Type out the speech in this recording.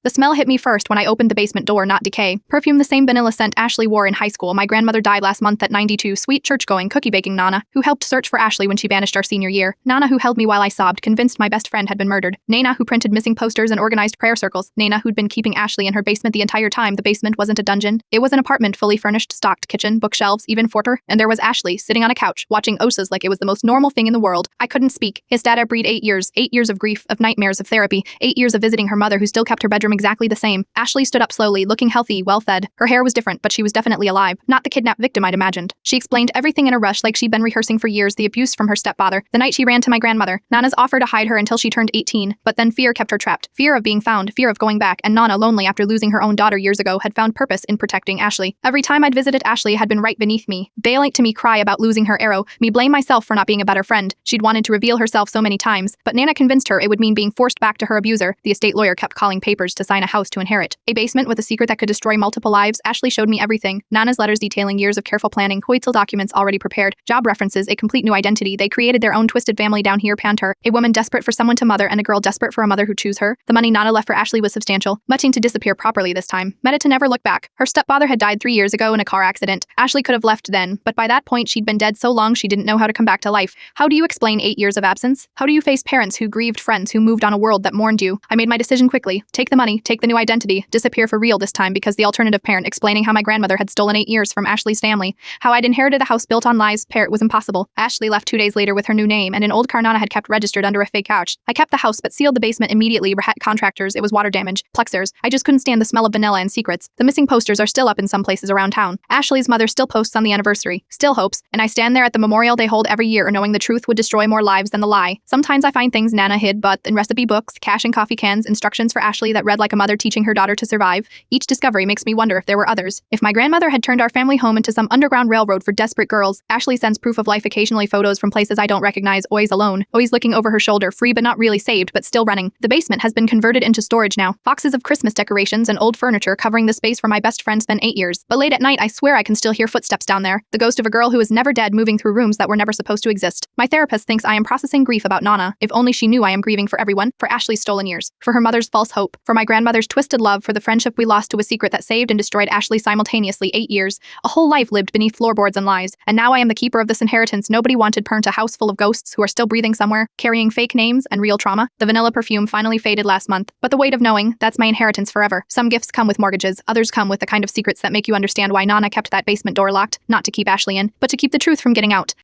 The smell hit me first when I opened the basement door, not decay. Perfume, the same vanilla scent Ashley wore in high school. My grandmother died last month at 92. Sweet church-going, cookie-baking Nana, who helped search for Ashley when she vanished our senior year. Nana, who held me while I sobbed, convinced my best friend had been murdered. Nana, who printed missing posters and organized prayer circles. Nana, who'd been keeping Ashley in her basement the entire time. The basement wasn't a dungeon. It was an apartment, fully furnished, stocked kitchen, bookshelves, even forter. And there was Ashley, sitting on a couch, watching OSAs like it was the most normal thing in the world. I couldn't speak. His dad had breed 8 years. 8 years of grief, of nightmares, of therapy. 8 years of visiting her mother, who still kept her bedroom exactly the same. Ashley stood up slowly, looking healthy, well-fed. Her hair was different, but she was definitely alive. Not the kidnapped victim I'd imagined. She explained everything in a rush, like she'd been rehearsing for years, the abuse from her stepfather. The night she ran to my grandmother, Nana's offer to hide her until she turned 18, but then fear kept her trapped. Fear of being found, fear of going back, and Nana, lonely after losing her own daughter years ago, had found purpose in protecting Ashley. Every time I'd visited, Ashley had been right beneath me, bailing to me cry about losing her arrow, me blame myself for not being a better friend. She'd wanted to reveal herself so many times, but Nana convinced her it would mean being forced back to her abuser. The estate lawyer kept calling papers to sign a house to inherit. A basement with a secret that could destroy multiple lives. Ashley showed me everything. Nana's letters detailing years of careful planning, Hoytel documents already prepared, job references, a complete new identity. They created their own twisted family down here, Panter. A woman desperate for someone to mother and a girl desperate for a mother who choose her. The money Nana left for Ashley was substantial, muching to disappear properly this time. Meta to never look back. Her stepfather had died 3 years ago in a car accident. Ashley could have left then, but by that point she'd been dead so long she didn't know how to come back to life. How do you explain 8 years of absence? How do you face parents who grieved, friends who moved on, a world that mourned you? I made my decision quickly. Take the money, take the new identity, disappear for real this time, because the alternative parent explaining how my grandmother had stolen 8 years from Ashley's family, how I'd inherited a house built on lies, parrot was impossible. Ashley left 2 days later with her new name and an old car Nana had kept registered under a fake couch. I kept the house but sealed the basement immediately. Rehat contractors, it was water damage, plexers. I just couldn't stand the smell of vanilla and secrets. The missing posters are still up in some places around town. Ashley's mother still posts on the anniversary, still hopes, and I stand there at the memorial they hold every year knowing the truth would destroy more lives than the lie. Sometimes I find things Nana hid, but in recipe books, cash and coffee cans, instructions for Ashley that read like a mother teaching her daughter to survive. Each discovery makes me wonder if there were others. If my grandmother had turned our family home into some underground railroad for desperate girls. Ashley sends proof of life, occasionally photos from places I don't recognize, always alone, always looking over her shoulder, free but not really saved, but still running. The basement has been converted into storage now. Boxes of Christmas decorations and old furniture covering the space where my best friend spent 8 years. But late at night I swear I can still hear footsteps down there. The ghost of a girl who is never dead moving through rooms that were never supposed to exist. My therapist thinks I am processing grief about Nana. If only she knew I am grieving for everyone, for Ashley's stolen years, for her mother's false hope, for my grandmother's twisted love, for the friendship we lost to a secret that saved and destroyed Ashley simultaneously. 8 years. A whole life lived beneath floorboards and lies. And now I am the keeper of this inheritance nobody wanted, burnt a house full of ghosts who are still breathing somewhere, carrying fake names and real trauma. The vanilla perfume finally faded last month, but the weight of knowing, that's my inheritance forever. Some gifts come with mortgages, others come with the kind of secrets that make you understand why Nana kept that basement door locked, not to keep Ashley in, but to keep the truth from getting out.